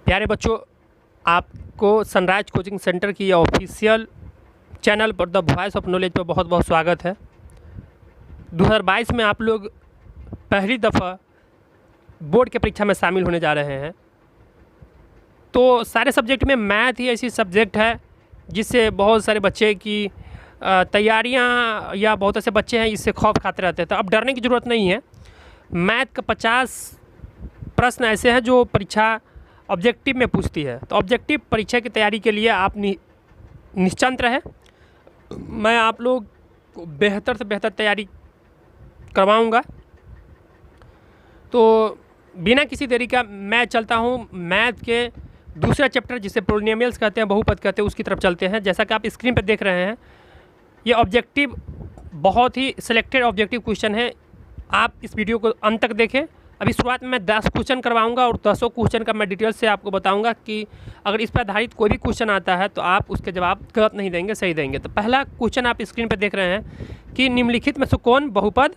प्यारे बच्चों, आपको सनराइज कोचिंग सेंटर की ऑफिशियल चैनल पर द वॉइस ऑफ नॉलेज पर बहुत बहुत स्वागत है। 2022 में आप लोग पहली दफ़ा बोर्ड की परीक्षा में शामिल होने जा रहे हैं। तो सारे सब्जेक्ट में मैथ ही ऐसी सब्जेक्ट है जिससे बहुत सारे बच्चे की तैयारियां या बहुत ऐसे बच्चे हैं इससे खौफ खाते रहते हैं। तो अब डरने की ज़रूरत नहीं है। मैथ का 50 प्रश्न ऐसे हैं जो परीक्षा ऑब्जेक्टिव में पूछती है। तो ऑब्जेक्टिव परीक्षा की तैयारी के लिए आप निश्चिंत रहें। मैं आप लोग को बेहतर से बेहतर तैयारी करवाऊंगा। तो बिना किसी देरी का मैं चलता हूं मैथ के दूसरा चैप्टर जिसे पोलिनोमियल्स कहते हैं, बहुपद कहते हैं, उसकी तरफ चलते हैं। जैसा कि आप स्क्रीन पर देख रहे हैं, ये ऑब्जेक्टिव बहुत ही सिलेक्टेड ऑब्जेक्टिव क्वेश्चन है। आप इस वीडियो को अंत तक देखें। अभी शुरुआत में 10 क्वेश्चन करवाऊंगा और 10 क्वेश्चन का मैं डिटेल से आपको बताऊंगा कि अगर इस पर आधारित कोई भी क्वेश्चन आता है तो आप उसके जवाब गलत नहीं देंगे, सही देंगे। तो पहला क्वेश्चन आप स्क्रीन पर देख रहे हैं कि निम्नलिखित में से कौन बहुपद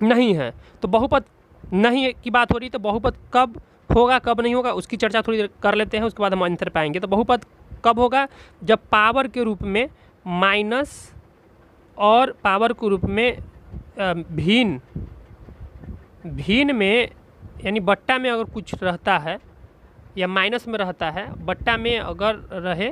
नहीं है। तो बहुपद नहीं की बात हो रही, तो बहुपद कब होगा कब नहीं होगा उसकी चर्चा थोड़ी कर लेते हैं, उसके बाद हम आंसर पाएंगे। तो बहुपद कब होगा? जब पावर के रूप में माइनस और पावर के रूप में भिन्न में यानी बट्टा में अगर कुछ रहता है या माइनस में रहता है, बट्टा में अगर रहे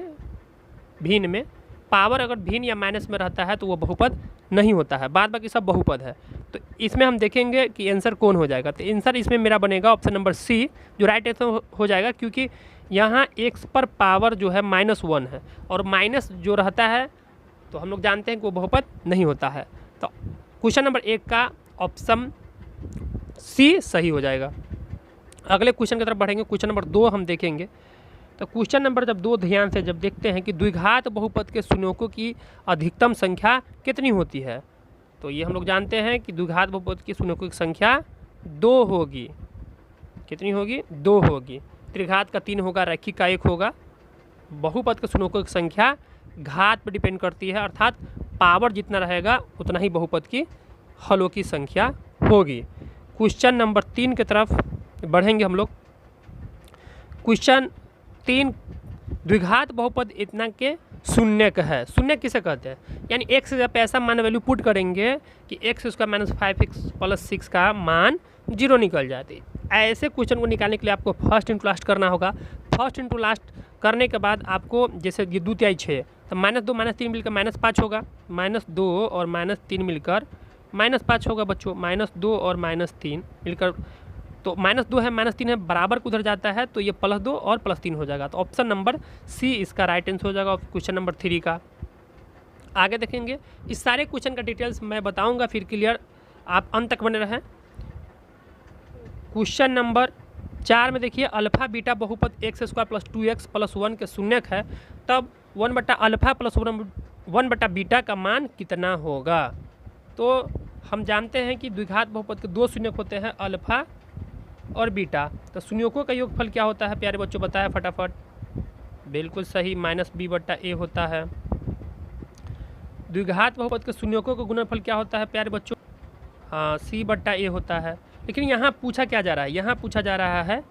भिन्न में, पावर अगर भिन्न या माइनस में रहता है तो वो बहुपद नहीं होता है। बाद बाकी सब बहुपद है। तो इसमें हम देखेंगे कि आंसर कौन हो जाएगा। तो आंसर इसमें मेरा बनेगा ऑप्शन नंबर सी, जो राइट आंसर हो जाएगा, क्योंकि यहाँ x पर पावर जो है -1 है और माइनस जो रहता है तो हम लोग जानते हैं कि वो बहुपद नहीं होता है। तो क्वेश्चन नंबर 1 का ऑप्शन सी सही हो जाएगा। अगले क्वेश्चन की तरफ बढ़ेंगे। क्वेश्चन नंबर 2 हम देखेंगे। तो क्वेश्चन नंबर जब 2 ध्यान से जब देखते हैं कि द्विघात बहुपद के शून्यों की अधिकतम संख्या कितनी होती है, तो ये हम लोग जानते हैं कि द्विघात बहुपद के शून्यों की संख्या 2 होगी। कितनी होगी? 2 होगी। त्रिघात का 3 होगा, रैखिक का 1 होगा। बहुपद के शून्यों की संख्या घात पर डिपेंड करती है, अर्थात पावर जितना रहेगा उतना ही बहुपद की हलों की संख्या होगी। क्वेश्चन नंबर 3 की तरफ बढ़ेंगे हम लोग। क्वेश्चन 3, द्विघात बहुपद इतना के शून्य का है। शून्य किसे कहते हैं? यानी x से जब ऐसा मान वैल्यू पुट करेंगे कि x उसका -5x + 6 का मान 0 निकल जाती है। ऐसे क्वेश्चन को निकालने के लिए आपको फर्स्ट इंटू लास्ट करना होगा। फर्स्ट इंटू लास्ट करने के बाद आपको जैसे ये 2 × 6 तो -2 -3 मिलकर -5 होगा। -2 और -3 मिलकर -5 होगा बच्चों। -2 और -3 मिलकर तो -2 है -3 है, बराबर को उधर जाता है तो ये +2 और +3 हो जाएगा। तो ऑप्शन नंबर सी इसका राइट आंसर हो जाएगा क्वेश्चन नंबर 3 का। आगे देखेंगे। इस सारे क्वेश्चन का डिटेल्स मैं बताऊंगा, फिर क्लियर आप अंत तक बने रहें। क्वेश्चन नंबर 4 में देखिए, अल्फा बीटा बहुपद x² + 2x + 1 के शून्यक है, तब 1/α + 1/β बीटा का मान कितना होगा? तो हम जानते हैं कि द्विघात बहुपद के 2 शून्यक होते हैं, अल्फा और बीटा। तो शून्यकों का योगफल क्या होता है प्यारे बच्चों, बताया फटाफट। बिल्कुल सही, -b/a होता है। द्विघात बहुपद के शून्यकों का गुणनफल क्या होता है प्यारे बच्चों? हाँ, c/a होता है। लेकिन यहाँ पूछा क्या जा रहा है? यहाँ पूछा जा रहा है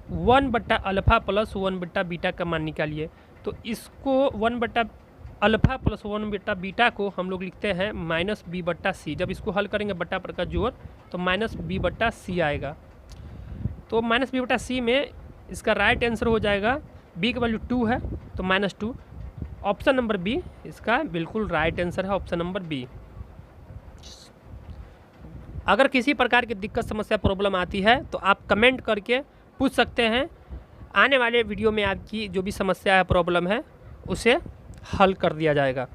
1/α + 1/β का मान निकालिए। तो इसको 1/α + 1/β को हम लोग लिखते हैं -b/c। जब इसको हल करेंगे बट्टा पर का जोड़ तो -b/c आएगा। तो -b/c में इसका राइट आंसर हो जाएगा, b की वैल्यू 2 है तो -2। ऑप्शन नंबर बी इसका बिल्कुल राइट आंसर है, ऑप्शन नंबर बी। अगर किसी प्रकार की दिक्कत समस्या प्रॉब्लम आती है तो आप कमेंट करके पूछ सकते हैं। आने वाले वीडियो में आपकी जो भी समस्या है, प्रॉब्लम है, उसे हल कर दिया जाएगा।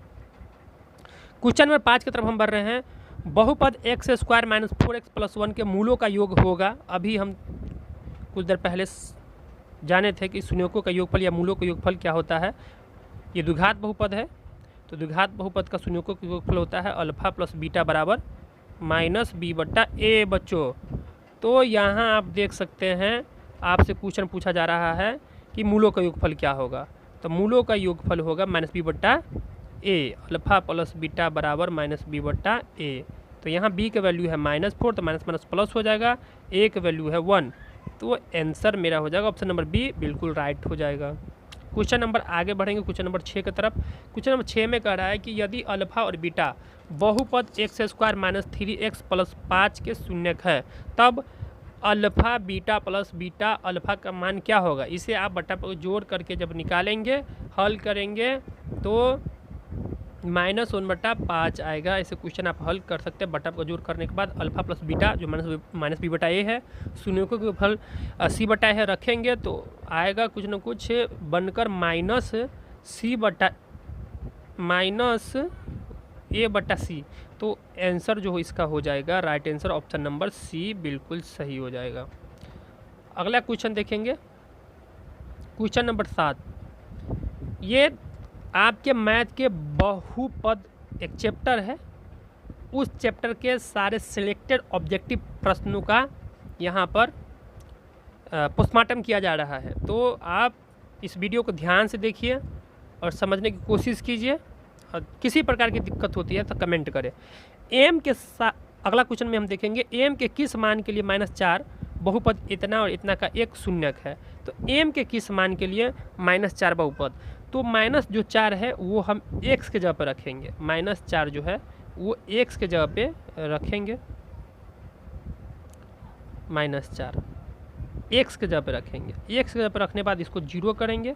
क्वेश्चन नंबर 5 की तरफ हम बढ़ रहे हैं। बहुपद x² - 4x + 1 के मूलों का योग होगा। अभी हम कुछ देर पहले जाने थे कि शून्यकों का योगफल या मूलों का योगफल क्या होता है। ये द्विघात बहुपद है, तो द्विघात बहुपद का शून्यकों का योगफल होता है अल्फा + बीटा बराबर -b/a बच्चों। तो यहाँ आप देख सकते हैं, आपसे क्वेश्चन पूछा जा रहा है कि मूलों का योगफल क्या होगा। तो मूलों का योगफल होगा -b/a, अल्फा + बीटा बराबर -b/a। तो यहाँ b की वैल्यू है -4 तो माइनस प्लस हो जाएगा, a की वैल्यू है 1 तो तो आंसर मेरा हो जाएगा ऑप्शन नंबर बी बिल्कुल राइट हो जाएगा। क्वेश्चन नंबर आगे बढ़ेंगे क्वेश्चन नंबर 6 की तरफ। क्वेश्चन नंबर 6 में कह रहा है कि यदि अल्फा और बीटा बहुपद x² माइनस 3x प्लस 5 के शून्यक है तब alpha beta plus beta alpha का मान क्या होगा। इसे आप बट्टा पर जोड़ करके जब निकालेंगे हल करेंगे तो -1/5 आएगा। ऐसे क्वेश्चन आप हल कर सकते हैं बट्टा पर जोड़ करने के बाद अल्फा प्लस बीटा जो माइनस b/a है शून्यकों के फल c/a है रखेंगे तो आएगा कुछ न कुछ बनकर -a/c। तो आंसर जो इसका हो जाएगा right answer option number C बिल्कुल सही हो जाएगा। अगला क्वेश्चन देखेंगे क्वेश्चन नंबर 7। ये आपके मैथ के बहुपद एक चैप्टर है, उस चैप्टर के सारे सिलेक्टेड ऑब्जेक्टिव प्रश्नों का यहाँ पर पोस्टमार्टम किया जा रहा है। तो आप इस वीडियो को ध्यान से देखिए और समझने की कोशिश कीजिए और किसी प्रकार की दिक्कत होती है तो कमेंट करें। एम के अगला क्वेश्चन में हम देखेंगे एम के किस मान के लिए -4 बहुपद इतना और इतना का एक शून्यक है। तो एम के किस मान के लिए -4 बहुपद, तो माइनस जो 4 है वो हम x के जगह पर रखेंगे, -4 जो है वो x के जगह पे रखेंगे, -4 x के जगह पे रखेंगे। x के जगह पर रखने के बाद इसको 0 करेंगे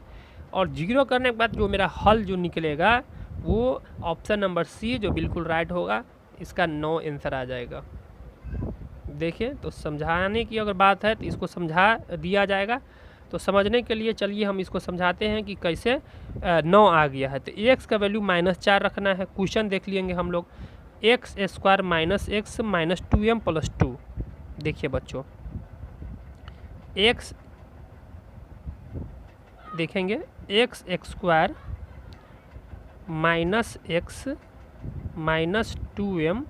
और 0 करने के बाद जो मेरा हल जो निकलेगा वो ऑप्शन नंबर सी जो बिल्कुल राइट होगा, इसका 9 आंसर आ जाएगा। देखिए तो समझाने की अगर बात है तो इसको समझा दिया जाएगा। तो समझने के लिए चलिए हम इसको समझाते हैं कि कैसे 9 आ गया है। तो x का वैल्यू -4 रखना है। क्वेश्चन देख लेंगे हम लोग x² - x - 2m + 2। देखिए बच्चों x देखेंगे x² - x -2m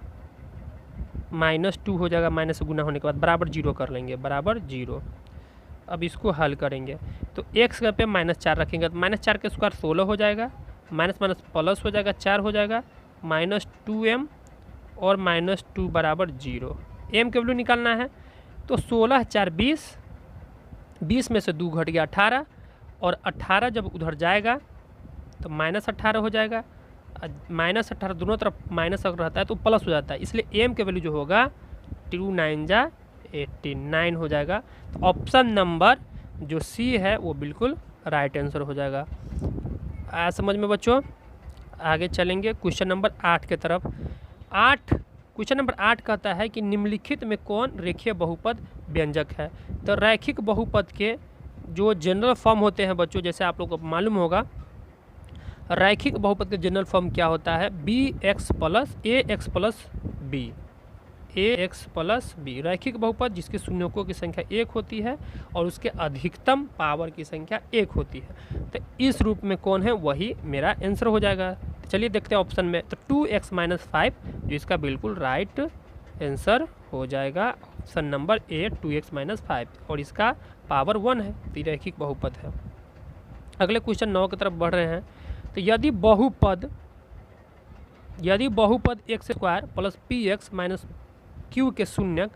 -2 हो जाएगा, माइनस गुना होने के बाद बराबर 0 कर लेंगे, बराबर 0। अब इसको हल करेंगे तो x पे -4 रखेंगे तो -4 का स्क्वायर 16 हो जाएगा, माइनस माइनस प्लस हो जाएगा 4 हो जाएगा, -2m और -2 बराबर 0। m के वैल्यू निकालना है तो 16 4 20, 20 में से 2 घट गया 18 और 18 जब उधर जाएगा तो -18 हो जाएगा। -18 दोनों तरफ माइनस अगर रहता है तो प्लस हो जाता है, इसलिए m के वैल्यू जो होगा 2 9 जा 89 हो जाएगा। तो ऑप्शन नंबर जो सी है वो बिल्कुल राइट आंसर हो जाएगा। समझ में बच्चों, आगे चलेंगे क्वेश्चन नंबर 8 के तरफ। क्वेश्चन नंबर 8 कहता है कि निम्नलिखित में कौन रेखीय बहुपद व्यंजक है। तो रैखिक बहुपद के जो जनरल फॉर्म होते हैं बच्चों, जैसे आप लोग को मालूम होगा रैखिक बहुपद का जनरल फॉर्म क्या होता है, ax प्लस b। रैखिक बहुपद जिसके शून्यकों की संख्या 1 होती है और उसके अधिकतम पावर की संख्या 1 होती है। तो इस रूप में कौन है वही मेरा आंसर हो जाएगा। तो चलिए देखते हैं ऑप्शन में, तो 2x - 5 जो इसका बिल्कुल राइट आंसर हो जाएगा ऑप्शन नंबर ए 2x - 5 और इसका पावर 1 है, तो रैखिक बहुपद है। अगले क्वेश्चन 9 की तरफ बढ़ रहे हैं। तो यदि बहुपद x² + px - q के शून्यक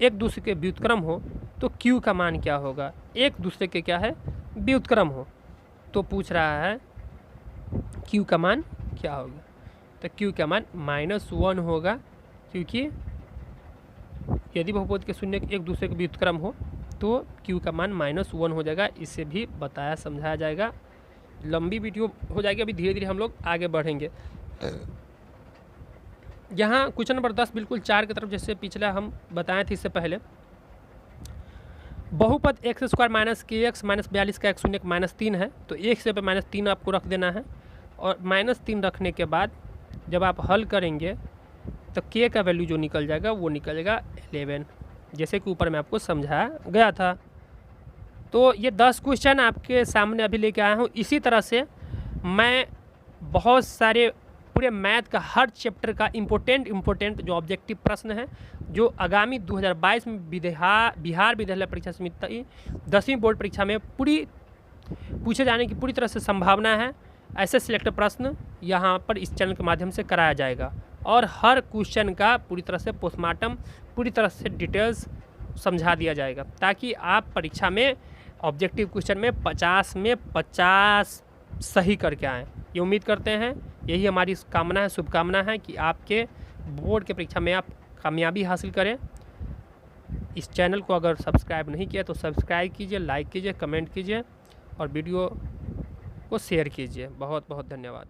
एक दूसरे के व्युत्क्रम हो तो q का मान क्या होगा। एक दूसरे के क्या है व्युत्क्रम हो तो पूछ रहा है q का मान क्या होगा। तो q का मान -1 होगा, क्योंकि यदि बहुपद के शून्यक एक दूसरे के व्युत्क्रम हो तो q का मान -1 हो जाएगा। इसे भी बताया समझाया जाएगा, लंबी वीडियो हो जाएगी, अभी धीरे धीरे हम लोग आगे बढ़ेंगे। यहाँ क्वेश्चन नंबर 10 बिल्कुल 4 की तरफ, जैसे पिछला हम बताए थे इससे पहले, बहुपद x² - kx - 42 का एक शून्यक -3 है। तो एक से पे -3 आपको रख देना है और -3 रखने के बाद जब आप हल करेंगे तो k का वैल्यू जो निकल जाएगा वो निकल जाएगा 11, जैसे कि ऊपर में आपको समझाया गया था। तो ये 10 क्वेश्चन आपके सामने अभी लेके आया हूँ। इसी तरह से मैं बहुत सारे पूरे मैथ का हर चैप्टर का इम्पोर्टेंट जो ऑब्जेक्टिव प्रश्न है जो आगामी 2022 में बिहार विद्यालय परीक्षा समिति 10वीं बोर्ड परीक्षा में पूछे जाने की पूरी तरह से संभावना है, ऐसे सिलेक्टेड प्रश्न यहाँ पर इस चैनल के माध्यम से कराया जाएगा और हर क्वेश्चन का पूरी तरह से पोस्टमार्टम पूरी तरह से डिटेल्स समझा दिया जाएगा, ताकि आप परीक्षा में ऑब्जेक्टिव क्वेश्चन में 50 में 50 सही करके आएँ। ये उम्मीद करते हैं, यही हमारी कामना है, शुभकामना है कि आपके बोर्ड के परीक्षा में आप कामयाबी हासिल करें। इस चैनल को अगर सब्सक्राइब नहीं किया तो सब्सक्राइब कीजिए, लाइक कीजिए, कमेंट कीजिए और वीडियो को शेयर कीजिए। बहुत बहुत धन्यवाद।